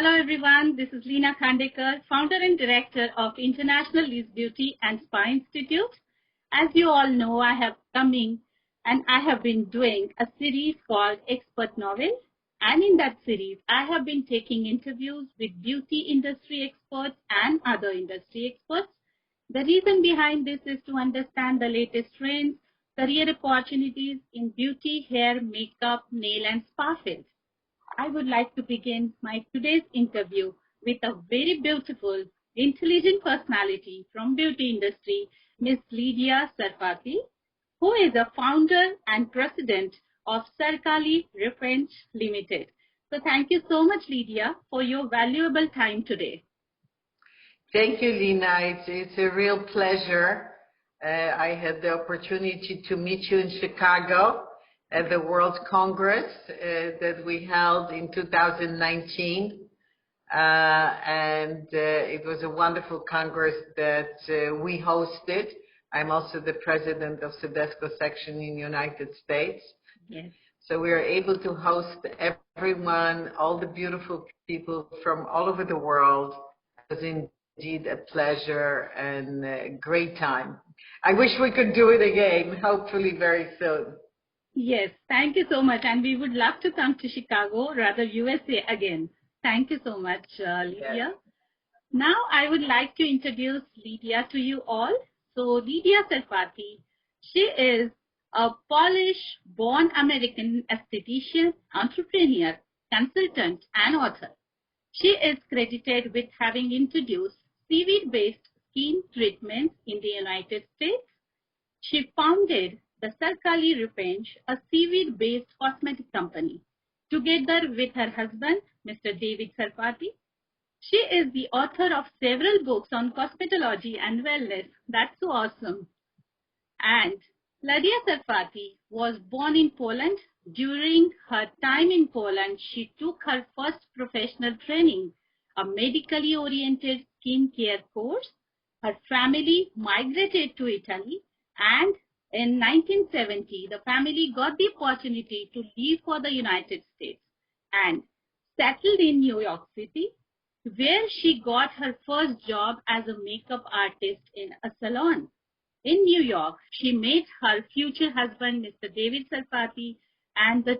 Hello everyone, this is Leena Khandekar, founder and director of International Lease Beauty and Spa Institute. As you all know, I have been doing a series called Expert Novel. And in that series, I have been taking interviews with beauty industry experts and other industry experts. The reason behind this is to understand the latest trends, career opportunities in beauty, hair, makeup, nail and spa field. I would like to begin my today's interview with a very beautiful, intelligent personality from beauty industry, Ms Lydia Sarfati, who is a founder and president of Sarkli-Repechage Limited. So thank you so much, Lydia, for your valuable time today. Thank you, Leena. It's a real pleasure. I had the opportunity to meet you in Chicago at the World Congress that we held in 2019. It was a wonderful Congress that we hosted. I'm also the president of CIDESCO section in the United States. Yes. So we are able to host everyone, all the beautiful people from all over the world. It was indeed a pleasure and a great time. I wish we could do it again, hopefully very soon. Yes, thank you so much. And we would love to come to Chicago, rather USA again. Thank you so much, Lydia. Yes. Now I would like to introduce Lydia to you all. So Lydia Sarfati, she is a Polish-born American esthetician, entrepreneur, consultant, and author. She is credited with having introduced seaweed-based skin treatments in the United States. She founded the Sarkli-Repechage, a seaweed-based cosmetic company, together with her husband, Mr. David Sarfati. She is the author of several books on cosmetology and wellness. That's so awesome. And Lydia Sarfati was born in Poland. During her time in Poland, she took her first professional training, a medically oriented skincare course. Her family migrated to Italy, and in 1970, the family got the opportunity to leave for the United States and settled in New York City, where she got her first job as a makeup artist in a salon. In New York, she met her future husband, Mr. David Sarfati, and they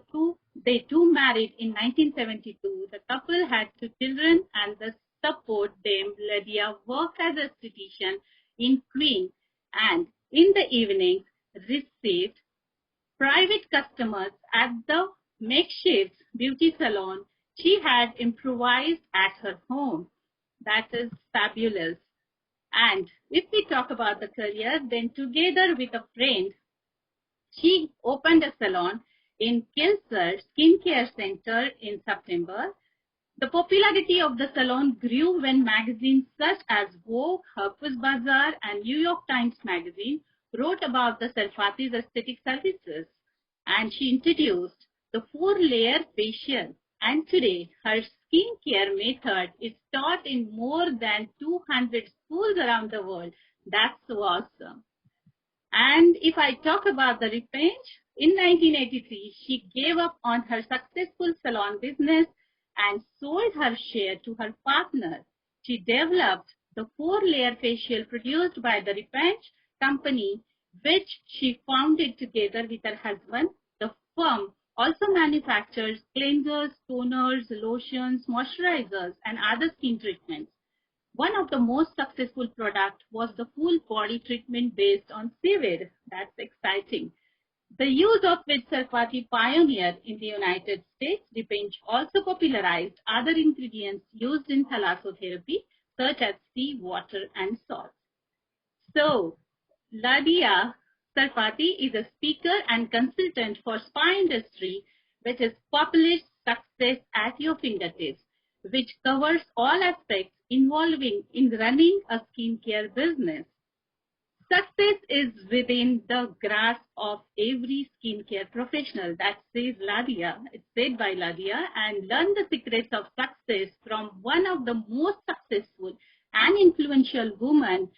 two married in 1972. The couple had 2 children, and the support them, Lydia worked as a esthetician in Queens, and in the evenings received private customers at the makeshift beauty salon she had improvised at her home. That is fabulous. And if we talk about the career, then together with a friend, she opened a salon in Kilser Skincare Center in September. The popularity of the salon grew when magazines such as Vogue, Harper's Bazaar, and New York Times Magazine wrote about the Sarfati's aesthetic services. And she introduced the 4-layer facial. And today, her skincare method is taught in more than 200 schools around the world. That's so awesome. And if I talk about the Repechage, in 1983, she gave up on her successful salon business and sold her share to her partner. She developed the 4-layer facial produced by the Repechage company, which she founded together with her husband. The firm also manufactures cleansers, toners, lotions, moisturizers, and other skin treatments. One of the most successful products was the full body treatment based on seaweed. That's exciting. The use of which Sarfati pioneered in the United States, Repechage also popularized other ingredients used in thalassotherapy, such as sea, water, and salt. So, Lydia Sarfati is a speaker and consultant for spa industry, which is published Success at Your Fingertips, which covers all aspects involving in running a skincare business. Success is within the grasp of every skincare professional. That says Lydia. It's said by Lydia, and learn the secrets of success from one of the most successful and influential women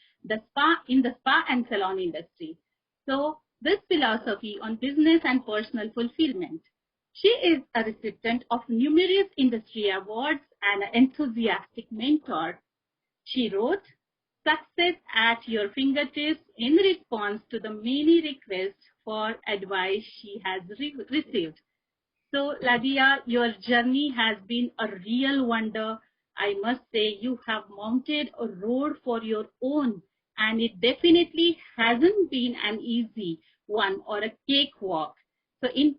in the spa and salon industry. So this philosophy on business and personal fulfillment. She is a recipient of numerous industry awards and an enthusiastic mentor. She wrote, "Success at Your Fingertips" in response to the many requests for advice she has received. So, Lydia, your journey has been a real wonder. I must say, you have mounted a road for your own, and it definitely hasn't been an easy one or a cakewalk. So, in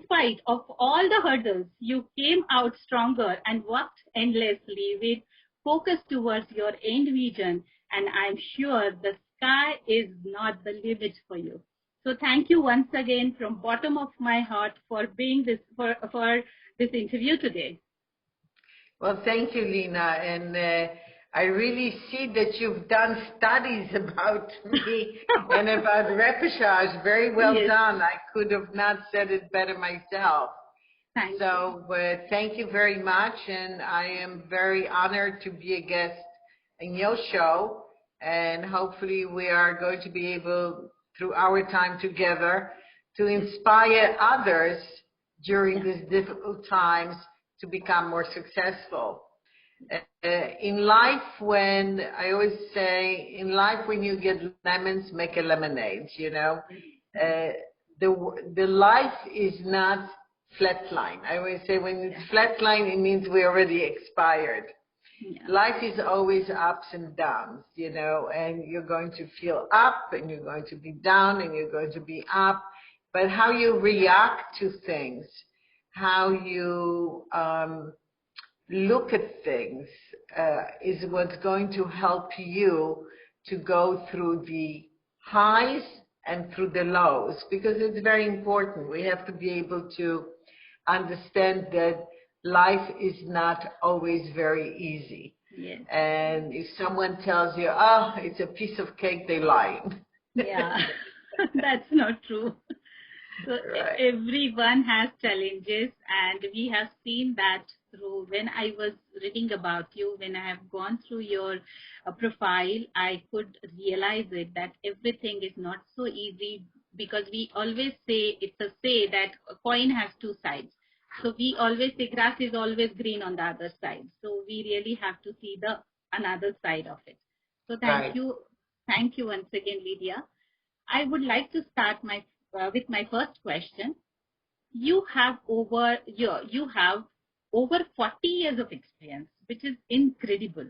spite of all the hurdles, you came out stronger and worked endlessly with focus towards your end vision. And I'm sure the sky is not the limit for you. So thank you once again from bottom of my heart for being for this interview today. Well, thank you, Lena. And I really see that you've done studies about me and about repechage. Very well Yes. done. I could have not said it better myself. Thank So thank you very much. And I am very honored to be a guest in your show. And hopefully we are going to be able, through our time together, to inspire others during these difficult times to become more successful. In life, when I always say, in life, when you get lemons, make a lemonade. You know, the life is not flatline. I always say, when it's flatline, it means we already expired. Yeah. Life is always ups and downs, you know, and you're going to feel up and you're going to be down and you're going to be up. But how you react to things, how you look at things is what's going to help you to go through the highs and through the lows, because it's very important. We have to be able to understand that life is not always very easy. Yes. And if someone tells you, oh, it's a piece of cake, they're lying. Yeah, that's not true. So Right. everyone has challenges, and we have seen that through when I was reading about you, when I have gone through your profile, I could realize it that everything is not so easy, because we always say, it's a say that a coin has two sides. So we always say grass is always green on the other side. So we really have to see the another side of it. So Right. thank you once again, Lydia. I would like to start with my first question. You have over 40 years of experience, which is incredible.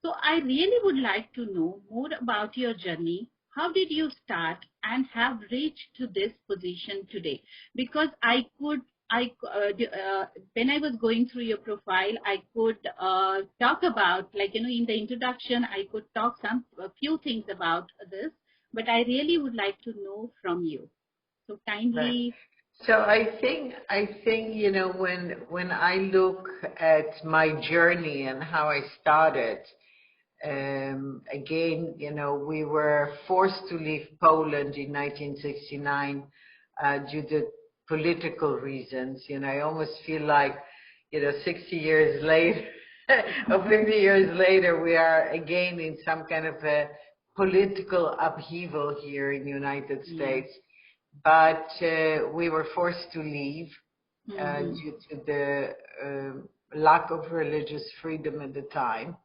So I really would like to know more about your journey. How did you start and have reached to this position today? Because when I was going through your profile, I could talk about, like, you know, in the introduction, I could talk a few things about this, but I really would like to know from you. So Right. kindly. So I think, you know, when I look at my journey and how I started, again, you know, we were forced to leave Poland in 1969 due to political reasons. You know, I almost feel like, you know, 60 years later or 50 years later, we are again in some kind of a political upheaval here in the United States. But we were forced to leave due to the lack of religious freedom at the time.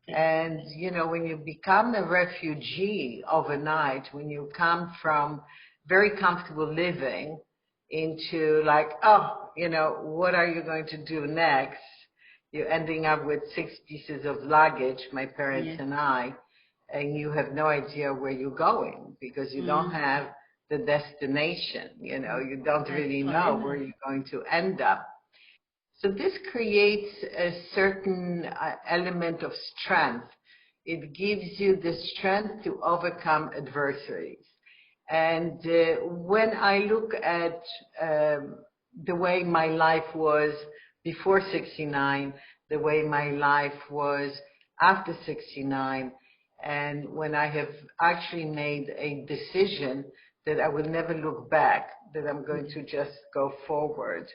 And, you know, when you become a refugee overnight, when you come from very comfortable living into like, oh, you know, what are you going to do next? You're ending up with 6 pieces of luggage, my parents and I, and you have no idea where you're going because you don't have the destination. You know, you don't really know where you're going to end up. So this creates a certain element of strength. It gives you the strength to overcome adversaries. And when I look at the way my life was before 69, the way my life was after 69, and when I have actually made a decision that I will never look back, that I'm going to just go forward.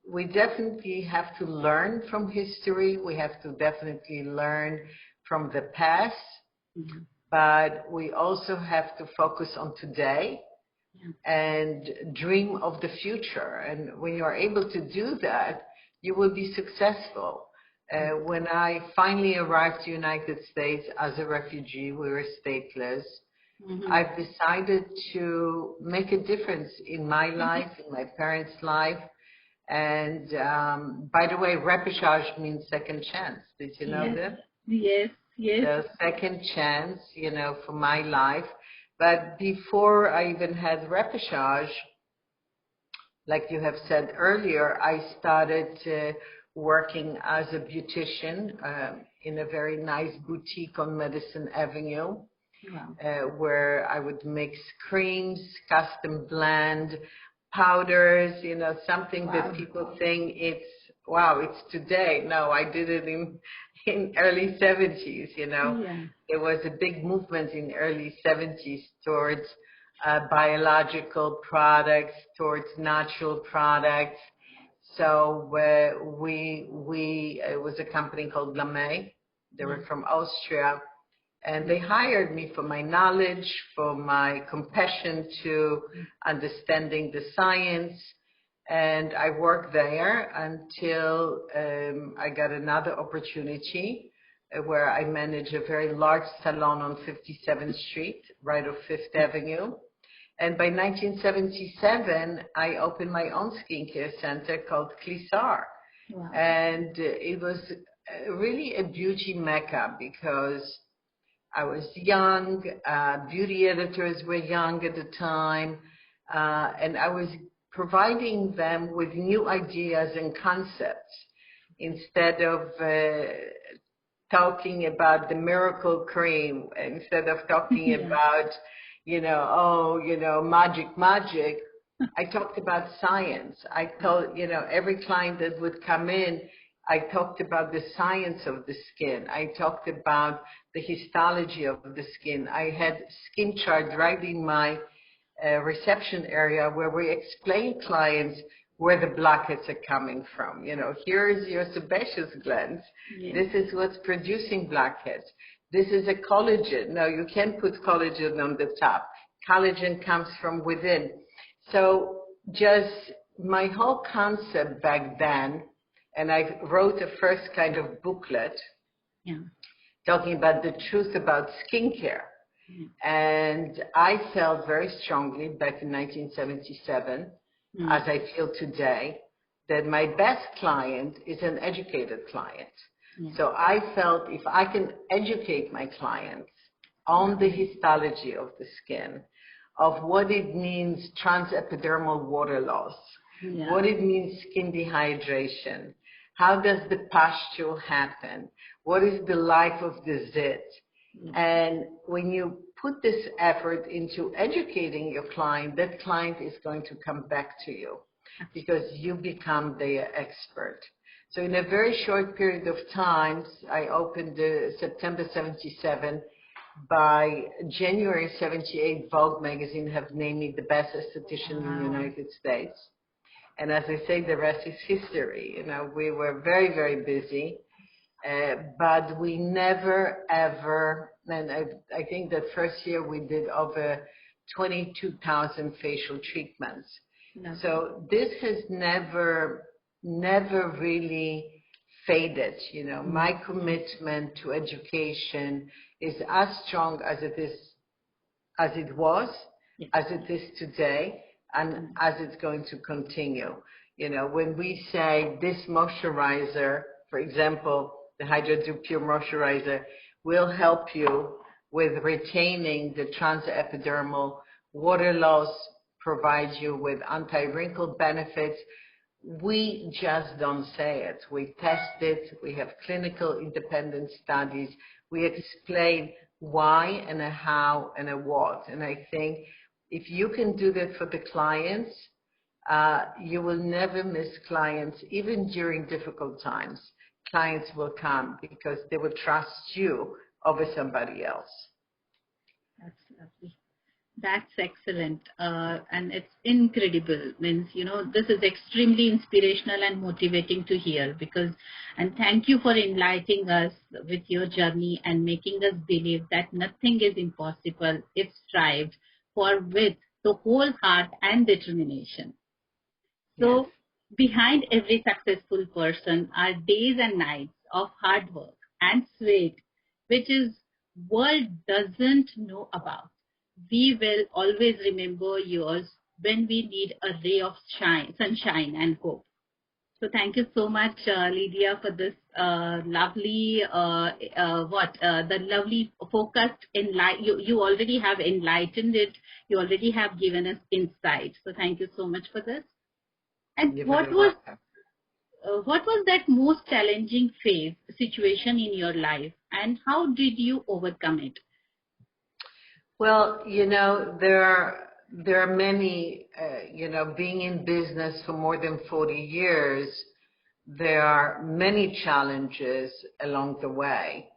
We definitely have to learn from history. We have to definitely learn from the past, but we also have to focus on today. and dream of the future. And when you're able to do that, you will be successful. When I finally arrived to the United States as a refugee, we were stateless. I've decided to make a difference in my life, in my parents' life. And by the way, repechage means second chance. Did you know that? Yes, yes. The second chance, you know, for my life. But before I even had repechage, like you have said earlier, I started working as a beautician in a very nice boutique on Madison Avenue, where I would mix creams, custom blend, powders, you know, something that people think it's, wow, it's today. No, I did it in early 70s, you know. There was a big movement in early 70s towards biological products, towards natural products. So it was a company called Lame. They were from Austria. And they hired me for my knowledge, for my compassion to understanding the science. And I worked there until I got another opportunity where I manage a very large salon on 57th Street, right off Fifth Avenue. And by 1977, I opened my own skincare center called Clisar. And it was really a beauty mecca because I was young, beauty editors were young at the time, and I was providing them with new ideas and concepts instead of talking about the miracle cream, instead of talking about, you know, magic. I talked about science. I told, you know, every client that would come in, I talked about the science of the skin. I talked about the histology of the skin. I had skin charts right in my reception area where we explain clients where the blackheads are coming from. You know, here is your sebaceous glands. This is what's producing blackheads. This is a collagen. No, you can't put collagen on the top. Collagen comes from within. So just my whole concept back then, and I wrote a first kind of booklet talking about the truth about skincare. And I felt very strongly back in 1977, as I feel today, that my best client is an educated client. So I felt if I can educate my clients on the histology of the skin, of what it means transepidermal water loss, what it means skin dehydration, how does the pustule happen, what is the life of the zit. And when you put this effort into educating your client, that client is going to come back to you because you become their expert. So in a very short period of time, I opened September 77. By January 78, Vogue magazine have named me the best esthetician in the United States. And as I say, the rest is history. You know, we were very, very busy, but we never, ever, and I think that first year we did over 22,000 facial treatments. So this has never really faded. You know, my commitment to education is as strong as it was, as it is today, and as it's going to continue. You know, when we say this moisturizer, for example, the Hydra Dew Pure Moisturizer, will help you with retaining the transepidermal water loss, provide you with anti-wrinkle benefits, we just don't say it. We test it. We have clinical independent studies. We explain why and a how and a what. And I think if you can do that for the clients, you will never miss clients, even during difficult times. Clients will come because they will trust you over somebody else. That's lovely. That's excellent. And it's incredible. Means, you know, this is extremely inspirational and motivating to hear and thank you for enlightening us with your journey and making us believe that nothing is impossible if strived for with So whole heart and determination. So Yes. behind every successful person are days and nights of hard work and sweat, which is world doesn't know about. We will always remember yours when we need a ray of sunshine and hope. So thank you so much, Lydia, for this lovely, the lovely focused you already have enlightened it. You already have given us insight. So thank you so much for this. And You're very welcome. what was that most challenging phase situation in your life, and how did you overcome it? Well, there are many, being in business for more than 40 years, there are many challenges along the way.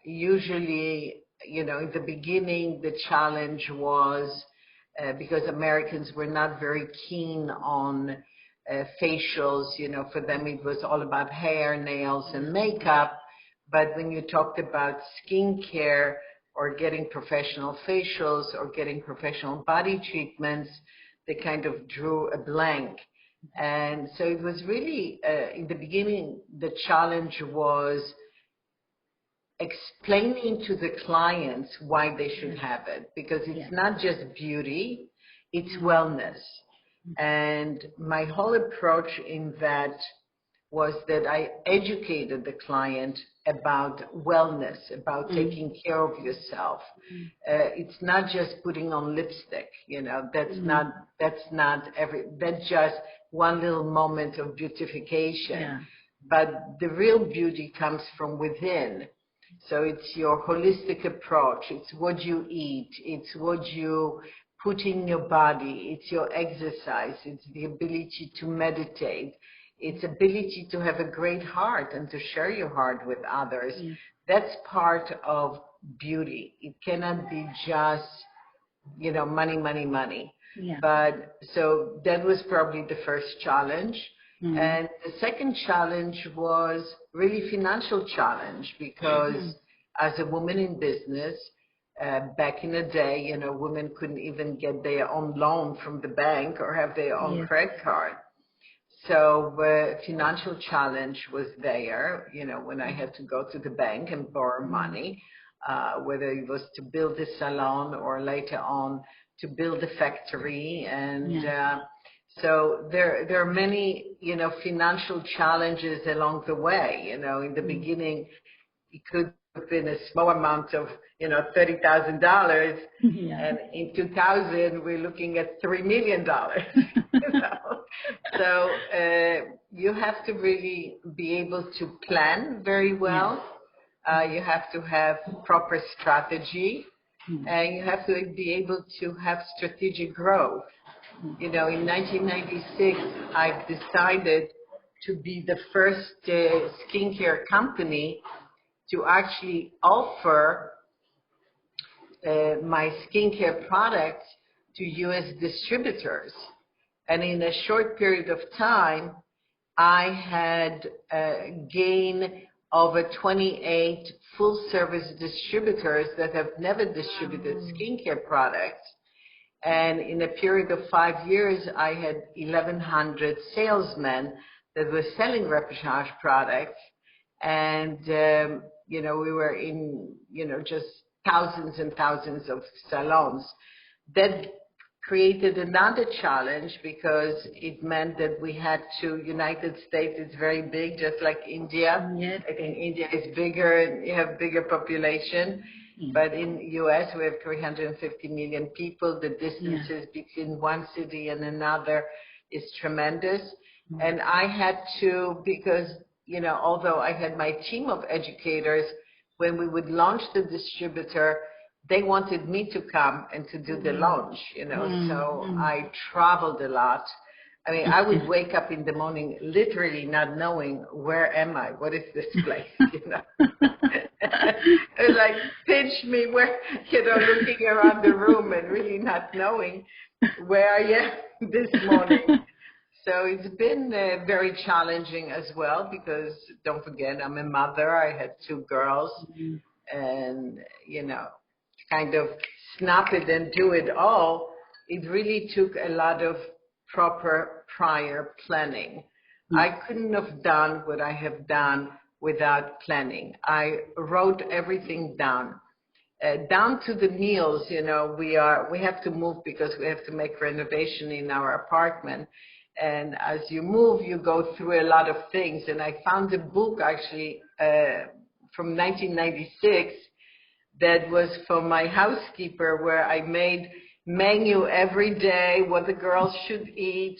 Usually, in the beginning, the challenge was because Americans were not very keen on facials. For them it was all about hair, nails, and makeup. But when you talked about skincare or getting professional facials or getting professional body treatments, they kind of drew a blank. And so it was really, in the beginning, the challenge was explaining to the clients why they should have it, because it's not just beauty, it's wellness. And my whole approach in that was that I educated the client about wellness, about taking care of yourself. It's not just putting on lipstick, that's just one little moment of beautification. Yeah. But the real beauty comes from within. So it's your holistic approach. It's what you eat. It's what you put in your body. It's your exercise. It's the ability to meditate. It's ability to have a great heart and to share your heart with others. That's part of beauty. It cannot be just, money, money, money. Yeah. But so that was probably the first challenge. And the second challenge was really financial challenge, because as a woman in business, back in the day, women couldn't even get their own loan from the bank or have their own credit card. So financial challenge was there, when I had to go to the bank and borrow money, whether it was to build a salon or later on to build a factory. And so there are many, financial challenges along the way. In the beginning, it could have been a small amount of, $30,000. And in 2000, we're looking at $3 million. So you have to really be able to plan very well. You have to have proper strategy. And you have to be able to have strategic growth. In 1996, I decided to be the first skincare company to actually offer my skincare products to U.S. distributors. And in a short period of time, I had gained over 28 full-service distributors that have never distributed skincare products. And in a period of 5 years, I had 1,100 salesmen that were selling Repechage products. And, we were in, just thousands and thousands of salons. That created another challenge, because it meant that we had to, United States is very big, just like India. I think India is bigger, you have bigger population. But in the U.S., we have 350 million people. The distances between one city and another is tremendous. And I had to, because, although I had my team of educators, when we would launch the distributor, they wanted me to come and to do the launch, So I traveled a lot. I mean, I would wake up in the morning literally not knowing, where am I? What is this place? It was like, pinch me, where, looking around the room and really not knowing where I am this morning. So it's been very challenging as well, because don't forget, I'm a mother. I had 2 girls, and, kind of snap it and do it all. it really took a lot of proper prior planning. I couldn't have done what I have done without planning. I wrote everything down. Down to the meals, you know, we have to move because we have to make renovation in our apartment. And as you move, you go through a lot of things. And I found a book actually from 1996 that was from my housekeeper, where I made menu every day, what the girls should eat,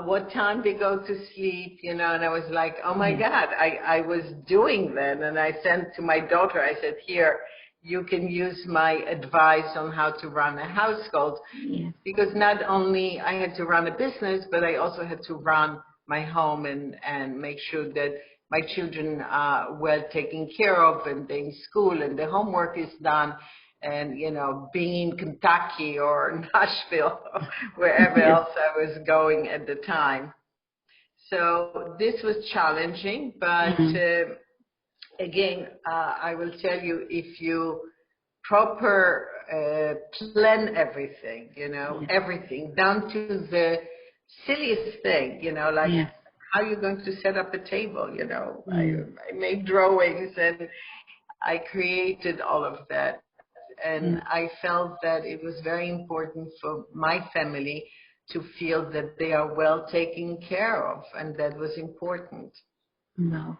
what time they go to sleep, you know, and I was like, oh my God, I was doing that. And I sent to my daughter, I said, here, you can use my advice on how to run a household. Yes. Because not only I had to run a business, but I also had to run my home and make sure that my children are well taken care of and they're in school and the homework is done. And, you know, being in Kentucky or Nashville, or wherever else I was going at the time. So this was challenging, but again, I will tell you, if you proper plan everything, you know, everything, down to the silliest thing, you know, like how are you going to set up a table, you know. I made drawings and I created all of that. And I felt that it was very important for my family to feel that they are well taken care of, and that was important. Wow.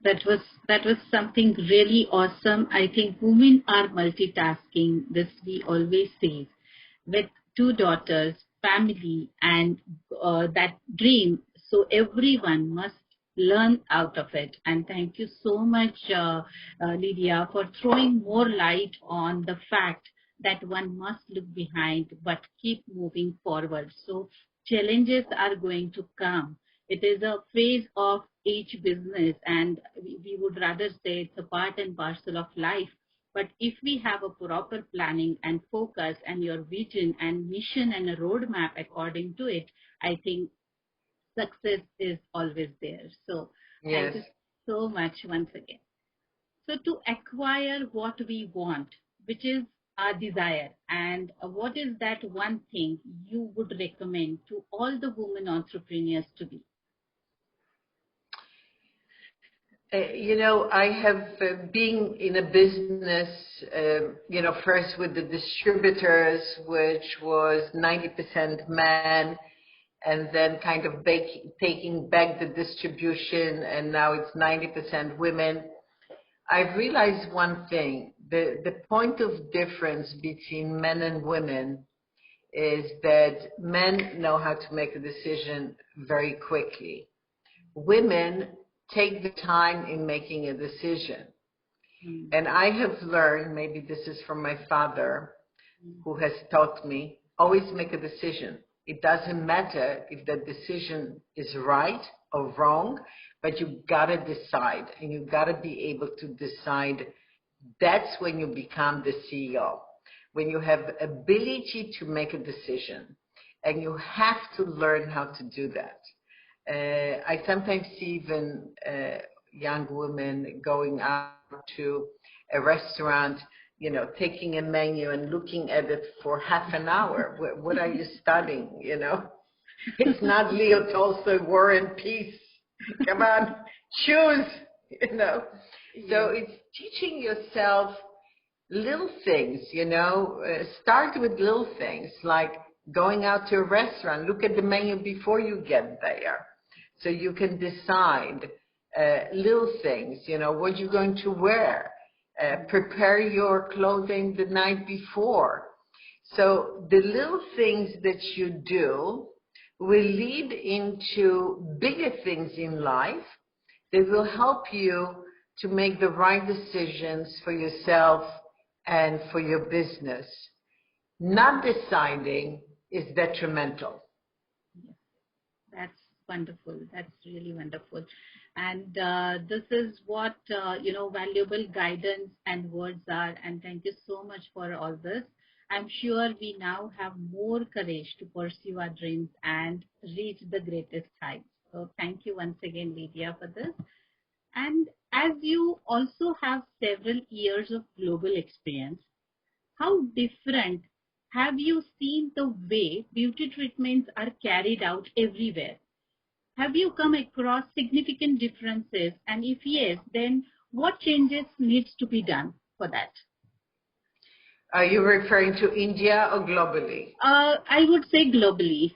That was something really awesome. I think women are multitasking. This we always say. With 2 daughters, family, and that dream. So everyone must learn out of it. And thank you so much, Lydia, for throwing more light on the fact that one must look behind but keep moving forward. So challenges are going to come. It is a phase of each business, and we would rather say it's a part and parcel of life. But if we have a proper planning and focus and your vision and mission and a roadmap according to it, I think success is always there. So thank you so much once again. So to acquire what we want, which is our desire, and what is that one thing you would recommend to all the women entrepreneurs to be? You know, I have been in a business, you know, first with the distributors, which was 90% men, and then kind of taking back the distribution, and now it's 90% women. I've realized one thing. The point of difference between men and women is that men know how to make a decision very quickly. Women take the time in making a decision. And I have learned, maybe this is from my father, who has taught me, always make a decision. It doesn't matter if that decision is right or wrong, but you gotta decide, and you gotta be able to decide. That's when you become the CEO, when you have ability to make a decision, and you have to learn how to do that. I sometimes see even young women going out to a restaurant, you know, taking a menu and looking at it for half an hour. What are you studying, you know? It's not Leo Tolstoy, War and Peace. Come on, choose, you know. So it's teaching yourself little things, you know. Start with little things, like going out to a restaurant. Look at the menu before you get there, so you can decide little things, you know, what you're going to wear. Prepare your clothing the night before. So the little things that you do will lead into bigger things in life that will help you to make the right decisions for yourself and for your business. Not deciding is detrimental. That's wonderful. That's really wonderful. And this is what, valuable guidance and words are. And thank you so much for all this. I'm sure we now have more courage to pursue our dreams and reach the greatest heights. So thank you once again, Lydia, for this. And as you also have several years of global experience, how different have you seen the way beauty treatments are carried out everywhere? Have you come across significant differences? And if yes, then what changes needs to be done for that? Are you referring to India or globally? I would say globally.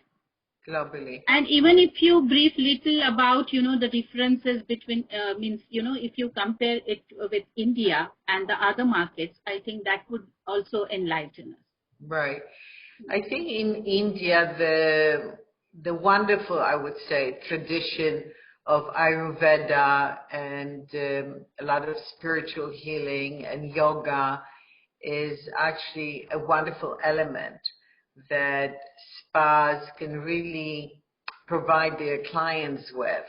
Globally. And even if you brief little about, the differences between, if you compare it with India and the other markets, I think that would also enlighten us. Right. I think in India, the wonderful, I would say, tradition of Ayurveda and a lot of spiritual healing and yoga is actually a wonderful element that spas can really provide their clients with.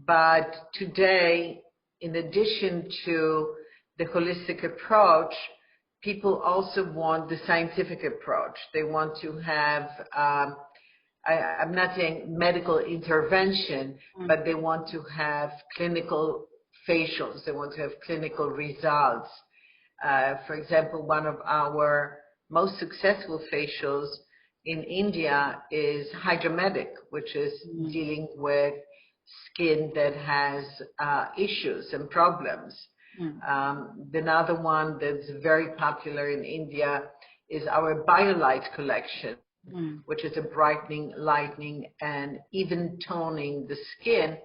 But today, in addition to the holistic approach, people also want the scientific approach. They want to have, I'm not saying medical intervention, but they want to have clinical facials. They want to have clinical results. For example, one of our most successful facials in India is hydromatic, which is dealing with skin that has issues and problems. Another one that's very popular in India is our BioLight collection, which is a brightening, lightening, and even toning the skin,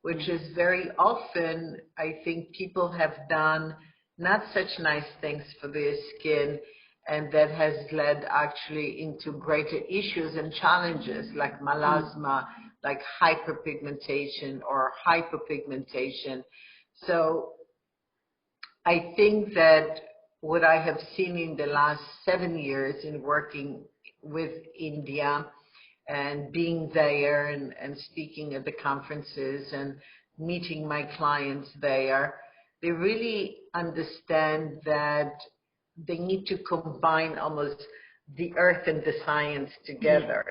which is very often, I think, people have done not such nice things for their skin, and that has led actually into greater issues and challenges like melasma, like hyperpigmentation or hypopigmentation. So I think that what I have seen in the last 7 years in working with India and being there and speaking at the conferences and meeting my clients there, they really understand that they need to combine almost the earth and the science together.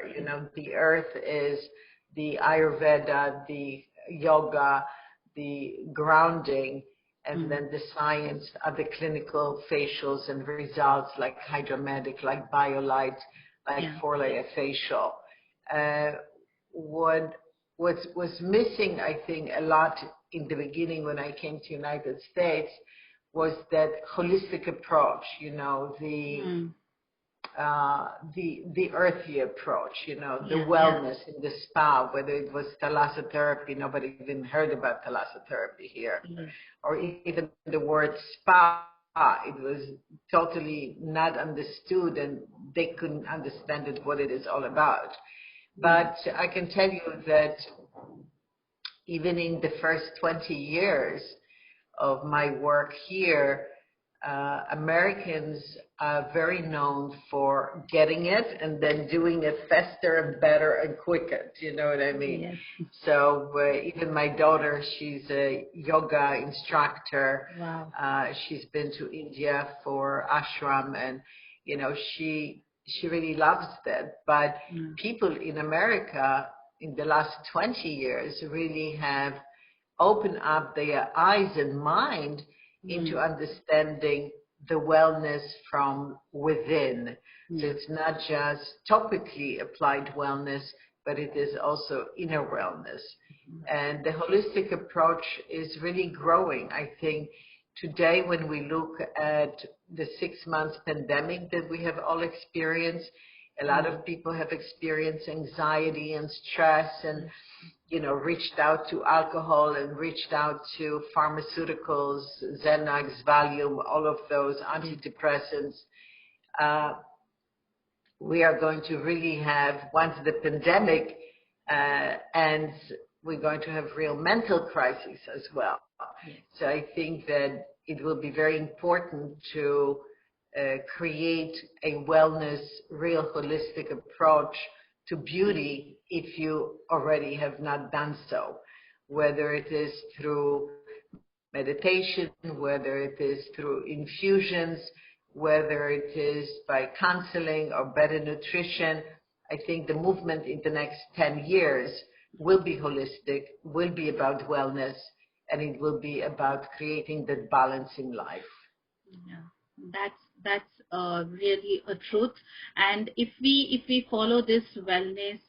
The earth is the Ayurveda, the yoga, the grounding, and then the science are the clinical facials and results like hydromatic, like BioLight, like 4-layer facial. What was missing, I think, a lot in the beginning when I came to United States was that holistic approach, the earthy approach, the wellness in the spa, whether it was thalassotherapy, nobody even heard about thalassotherapy here, or even the word spa, it was totally not understood and they couldn't understand it, what it is all about. But I can tell you that even in the first 20 years of my work here, Americans are very known for getting it and then doing it faster and better and quicker. Do you know what I mean? Yes. So even my daughter, she's a yoga instructor. Wow. She's been to India for ashram, and she really loves that. But people in America in the last 20 years really have opened up their eyes and mind into understanding the wellness from within. So it's not just topically applied wellness, but it is also inner wellness. And the holistic approach is really growing. I think today when we look at the 6 months pandemic that we have all experienced, a lot of people have experienced anxiety and stress and reached out to alcohol and reached out to pharmaceuticals, Xanax, Valium, all of those antidepressants. We are going to really have, once the pandemic ends, we're going to have real mental crises as well. So I think that it will be very important to create a wellness, real holistic approach to beauty if you already have not done so, whether it is through meditation, whether it is through infusions, whether it is by counseling or better nutrition. I think the movement in the next 10 years will be holistic, will be about wellness, and it will be about creating that balance in life. Yeah, really a truth. And if we follow this wellness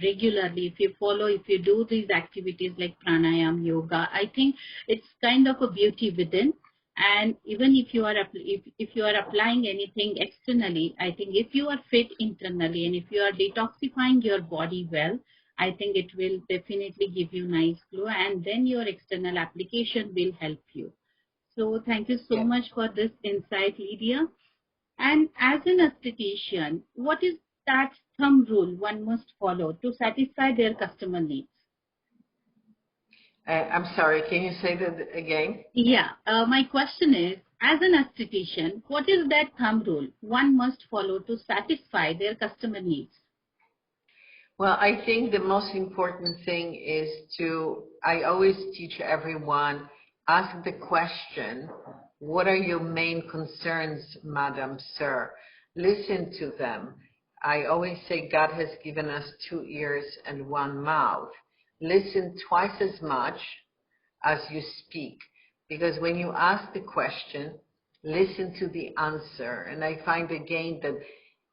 regularly, if you do these activities like pranayam, yoga, I think it's kind of a beauty within. And even if you are if you are applying anything externally, I think if you are fit internally and if you are detoxifying your body well, I think it will definitely give you nice glow, and then your external application will help you. So thank you so Yeah. much for this insight, Lydia. And as an esthetician, what is that thumb rule one must follow to satisfy their customer needs? I'm sorry, can you say that again? Yeah, my question is, as an esthetician, what is that thumb rule one must follow to satisfy their customer needs? Well, I think the most important thing is I always teach everyone, ask the question, what are your main concerns, madam, sir? Listen to them. I always say God has given us 2 ears and 1 mouth. Listen twice as much as you speak. Because when you ask the question, listen to the answer. And I find again that,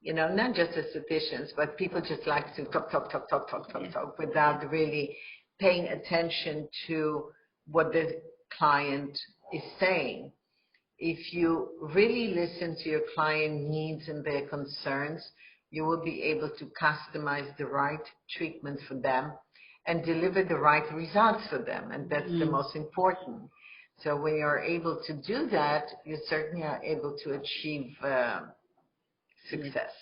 not just estheticians, but people just like to talk without really paying attention to what the client is saying. If you really listen to your client needs and their concerns, you will be able to customize the right treatment for them and deliver the right results for them. And that's the most important. So when you're able to do that, you certainly are able to achieve success.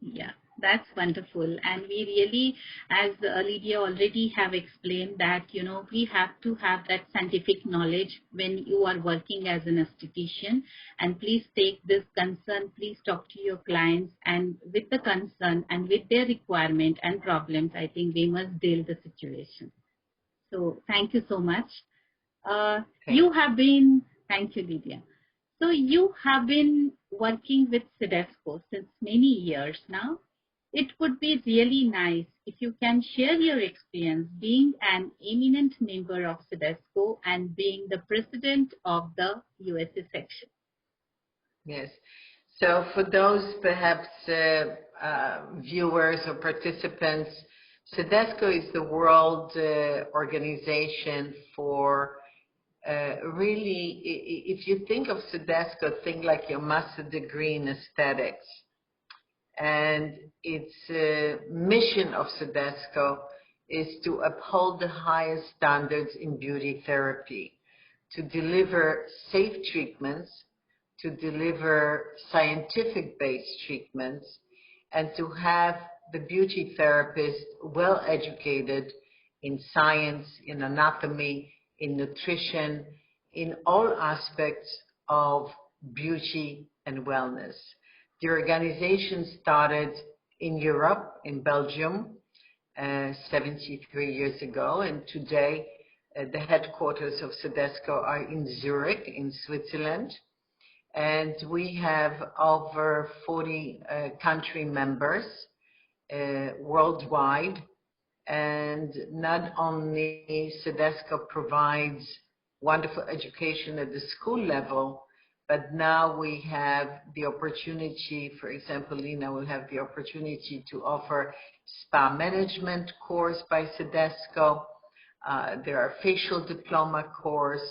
Yeah, that's wonderful. And we really, as Lydia already have explained that, we have to have that scientific knowledge when you are working as an esthetician. And please take this concern, please talk to your clients, and with the concern and with their requirement and problems, I think we must deal the situation. So thank you so much. Thank you, Lydia. So you have been working with CIDESCO since many years now. It would be really nice if you can share your experience being an eminent member of CIDESCO and being the president of the USA section. Yes. So for those perhaps viewers or participants, CIDESCO is the world organization for really, if you think of CIDESCO, think like your master degree in aesthetics. And its mission of CIDESCO is to uphold the highest standards in beauty therapy, to deliver safe treatments, to deliver scientific-based treatments, and to have the beauty therapist well educated in science, in anatomy, in nutrition, in all aspects of beauty and wellness. The organization started in Europe, in Belgium, 73 years ago, and today the headquarters of CIDESCO are in Zurich, in Switzerland, and we have over 40 country members worldwide. And not only CIDESCO provides wonderful education at the school level, but now we have the opportunity, for example, Leena will have the opportunity to offer spa management course by CIDESCO. There are facial diploma course,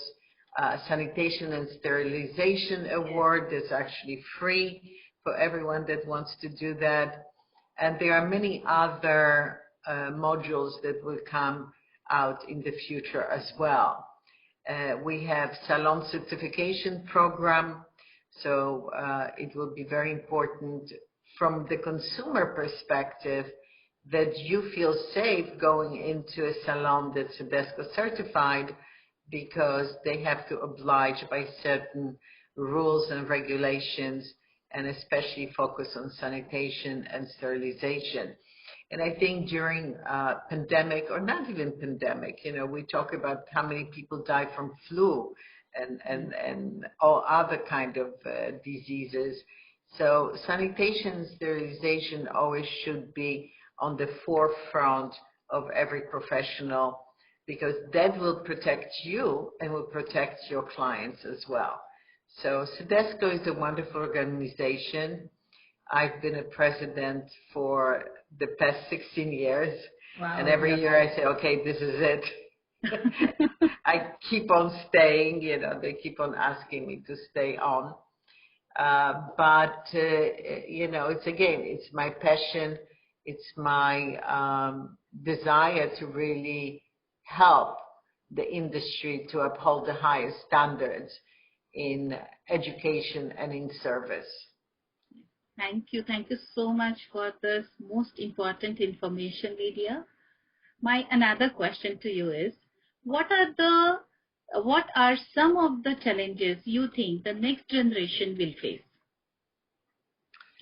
sanitation and sterilization award that's actually free for everyone that wants to do that. And there are many other modules that will come out in the future as well. We have salon certification program, so it will be very important from the consumer perspective that you feel safe going into a salon that's CIDESCO certified, because they have to oblige by certain rules and regulations, and especially focus on sanitation and sterilization. And I think during pandemic, or not even pandemic, we talk about how many people die from flu and all other kind of diseases. So sanitation and sterilization always should be on the forefront of every professional, because that will protect you and will protect your clients as well. So CIDESCO is a wonderful organization. I've been a president for the past 16 years. Wow. And every year I say, okay, this is it. I keep on staying, they keep on asking me to stay on. It's my passion. It's my desire to really help the industry to uphold the highest standards in education and in service. Thank you. Thank you so much for this most important information, Lydia. My another question to you is, what are some of the challenges you think the next generation will face,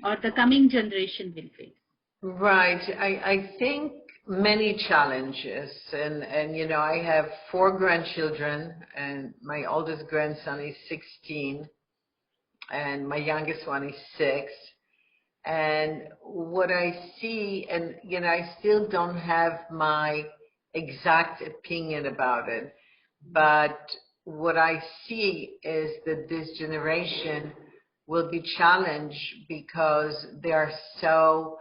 or the coming generation will face? Right. I think many challenges, and I have 4 grandchildren, and my oldest grandson is 16, and my youngest one is 6. And what I see, and I still don't have my exact opinion about it, but what I see is that this generation will be challenged because they are so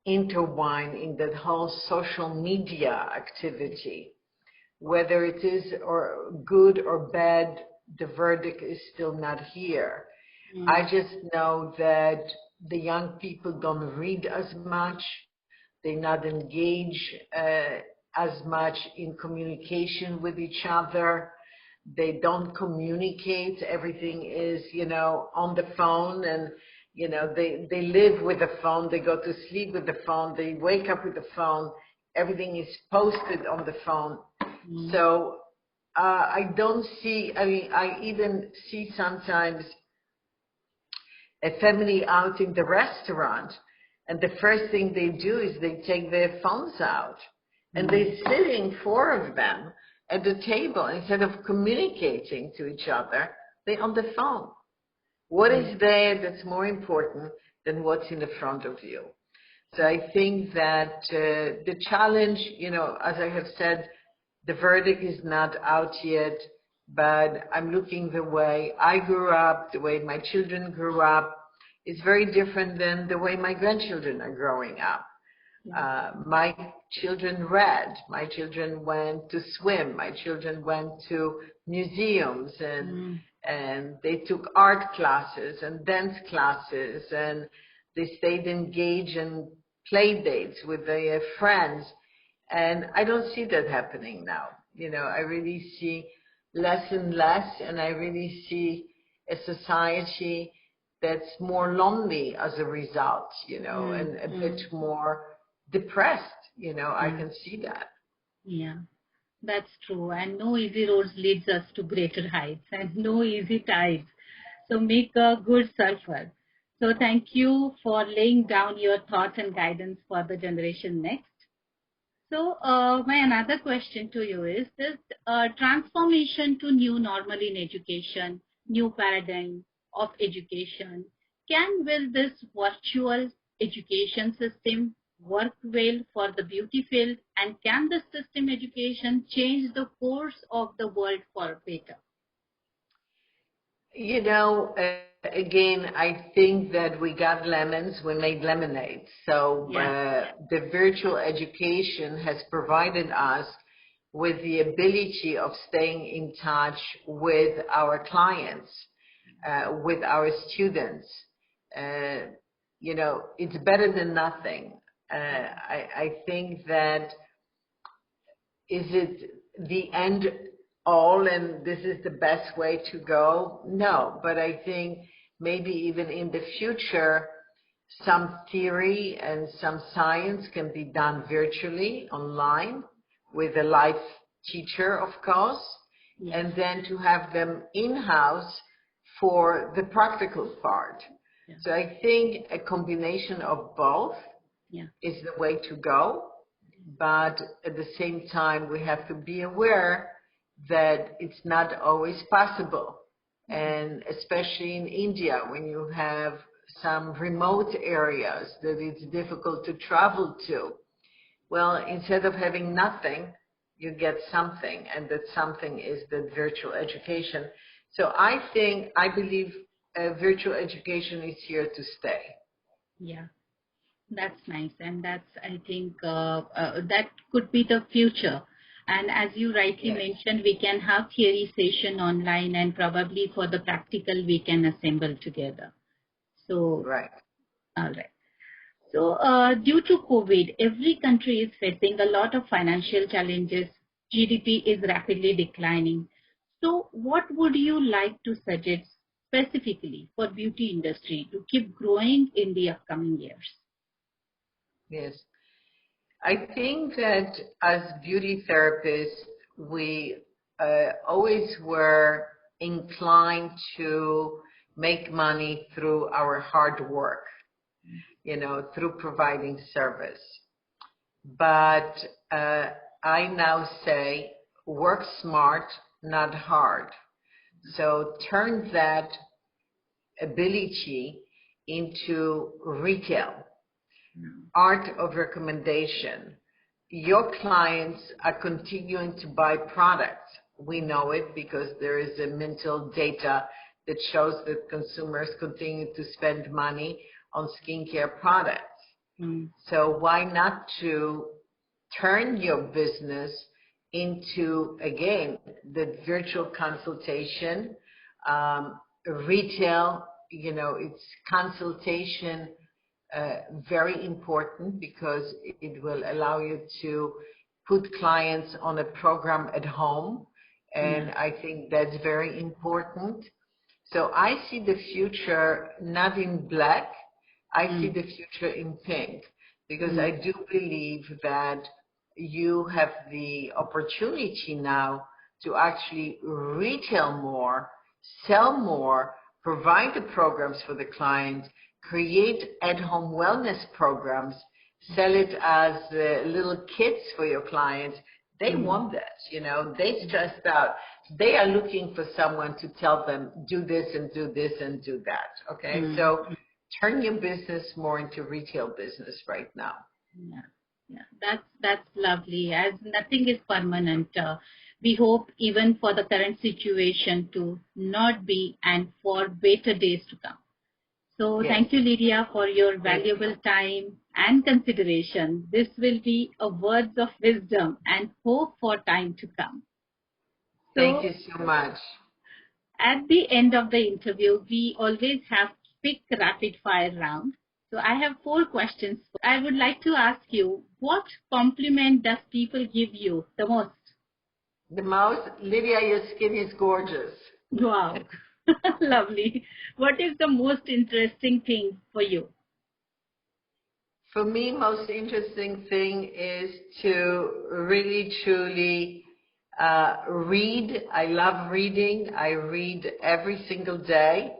intertwined in that whole social media activity. Whether it is or good or bad, the verdict is still not here. I just know that the young people don't read as much. They not engage as much in communication with each other. They don't communicate. Everything is, on the phone, and they live with the phone. They go to sleep with the phone. They wake up with the phone. Everything is posted on the phone. So I don't see. I even see sometimes a family out in the restaurant, and the first thing they do is they take their phones out, and they're sitting 4 of them at the table. Instead of communicating to each other, they're on the phone. What is there that's more important than what's in the front of you? So I think that the challenge, as I have said, the verdict is not out yet, but I'm looking the way I grew up, the way my children grew up, is very different than the way my grandchildren are growing up. My children read, my children went to swim, my children went to museums, and they took art classes and dance classes, and they stayed engaged in play dates with their friends. And I don't see that happening now. I really see less and less, and I really see a society that's more lonely as a result, and a bit more depressed, I can see that. Yeah, that's true. And no easy roads leads us to greater heights, and no easy tides. So make a good surfer. So thank you for laying down your thoughts and guidance for the generation next. So my another question to you is this transformation to new normal in education, new paradigm of education. Will this virtual education system work well for the beauty field, and can the system education change the course of the world for better? Again, I think that we got lemons, we made lemonade. So the virtual education has provided us with the ability of staying in touch with our clients, with our students. It's better than nothing. I think that, is it the end all and this is the best way to go? No, but I think maybe even in the future, some theory and some science can be done virtually, online, with a live teacher, of course, and then to have them in-house for the practical part. So I think a combination of both is the way to go, but at the same time, we have to be aware that it's not always possible. And especially in India, when you have some remote areas that it's difficult to travel to, well, instead of having nothing, you get something, and that something is the virtual education. So I believe virtual education is here to stay. Yeah, that's nice. And that's, I think, that could be the future. And as you rightly Yes. mentioned, we can have theory session online, and probably for the practical, we can assemble together. So, Right. all right. So, due to COVID, every country is facing a lot of financial challenges. GDP is rapidly declining. So, what would you like to suggest specifically for beauty industry to keep growing in the upcoming years? Yes. I think that as beauty therapists, we always were inclined to make money through our hard work, through providing service. But I now say work smart, not hard. So turn that ability into retail, art of recommendation. Your clients are continuing to buy products. We know it because there is a mental data that shows that consumers continue to spend money on skincare products. So why not to turn your business into, again, the virtual consultation, retail, it's consultation, very important because it will allow you to put clients on a program at home. And I think that's very important. So I see the future not in black, I see the future in pink, because I do believe that you have the opportunity now to actually retail more, sell more, provide the programs for the client, create at-home wellness programs, sell it as little kits for your clients. They want that, they stressed out. They are looking for someone to tell them, do this and do this and do that, okay? So turn your business more into retail business right now. Yeah, that's lovely. As nothing is permanent, we hope even for the current situation to not be, and for better days to come. So thank you, Lydia, for your valuable time and consideration. This will be a words of wisdom and hope for time to come. Thank you so much. At the end of the interview, we always have quick rapid fire round. So I have 4 questions. I would like to ask you, what compliment does people give you the most? The most? Lydia, your skin is gorgeous. Wow. Lovely. What is the most interesting thing for you? For me, most interesting thing is to really, truly read. I love reading. I read every single day.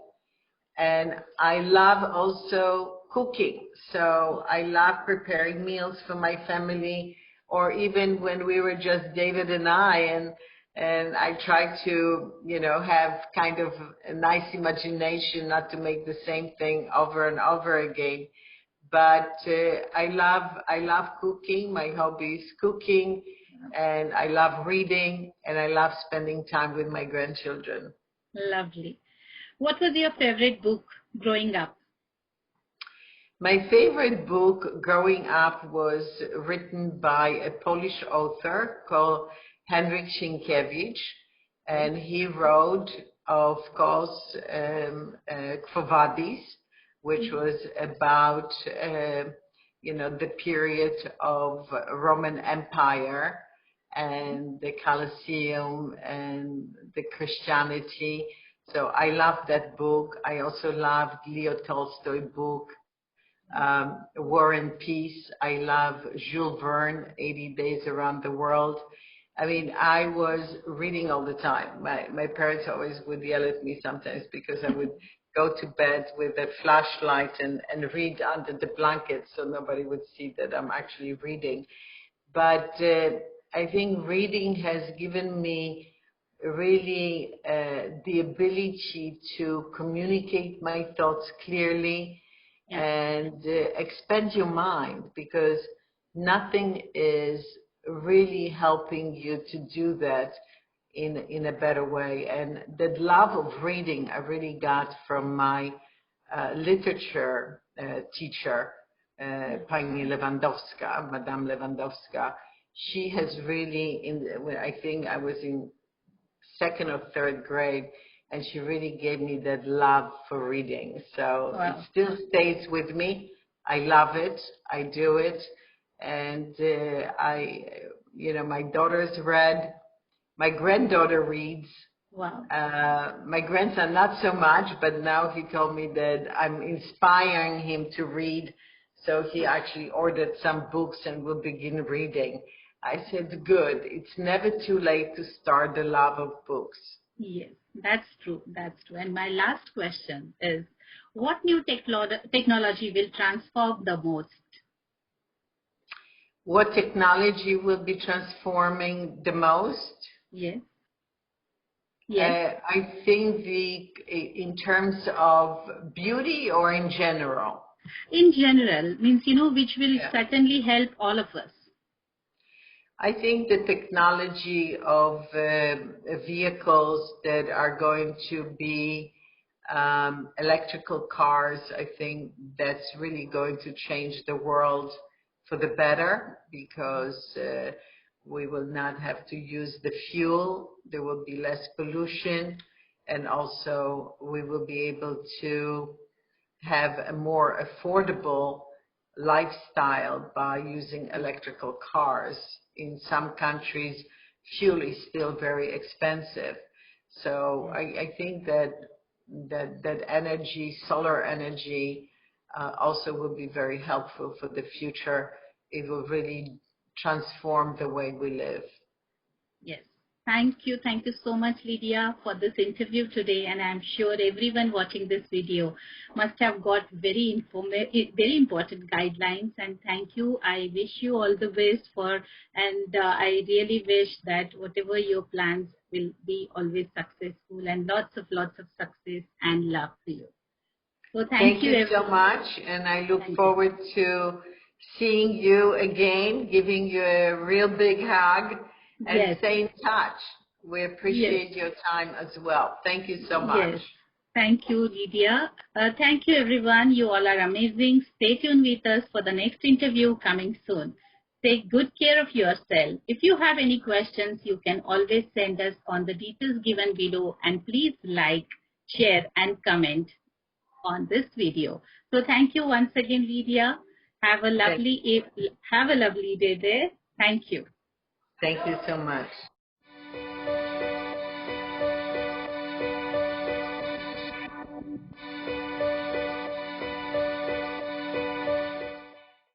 And I love also cooking. So I love preparing meals for my family, or even when we were just David and I, and I try to, have kind of a nice imagination, not to make the same thing over and over again. But I love cooking. My hobby is cooking, and I love reading, and I love spending time with my grandchildren. Lovely. What was your favorite book growing up? My favorite book growing up was written by a Polish author called Henryk Sienkiewicz, and he wrote, of course, Quo Vadis, which was about, the period of Roman Empire and the Colosseum and the Christianity. So I loved that book. I also loved Leo Tolstoy book, War and Peace. I love Jules Verne, 80 Days Around the World. I mean, I was reading all the time. My parents always would yell at me sometimes because I would go to bed with a flashlight and read under the blanket so nobody would see that I'm actually reading. But I think reading has given me really the ability to communicate my thoughts clearly and expand your mind, because nothing is really helping you to do that in a better way. And the love of reading I really got from my literature teacher, Pani Lewandowska, Madame Lewandowska. She has really, I think I was in second or third grade, and she really gave me that love for reading. So Wow. it still stays with me. I love it. I do it. And my daughter's read. My granddaughter reads. Wow. My grandson, not so much, but now he told me that I'm inspiring him to read. So he actually ordered some books and will begin reading. I said, good. It's never too late to start the love of books. Yes, that's true. That's true. And my last question is, what new technology will transform the most? What technology will be transforming the most? Yes. Yes. I think in terms of beauty or in general? In general, means, which will certainly help all of us. I think the technology of vehicles that are going to be electrical cars, I think that's really going to change the world for the better, because we will not have to use the fuel. There will be less pollution, and also we will be able to have a more affordable lifestyle by using electrical cars. In some countries, fuel is still very expensive. So I think that energy, solar energy, also will be very helpful for the future. It will really transform the way we live. Yes. Thank you. Thank you so much, Lydia, for this interview today. And I'm sure everyone watching this video must have got very important guidelines. And thank you. I wish you all the best and I really wish that whatever your plans will be always successful, and lots of success and love for you. So thank you so much. And I look forward to seeing you again, giving you a real big hug. And stay in touch. We appreciate your time as well. Thank you so much. Yes. Thank you, Lydia. Thank you, everyone. You all are amazing. Stay tuned with us for the next interview coming soon. Take good care of yourself. If you have any questions, you can always send us on the details given below. And please like, share, and comment on this video. So thank you once again, Lydia. Have a lovely day there. Thank you. Thank you so much.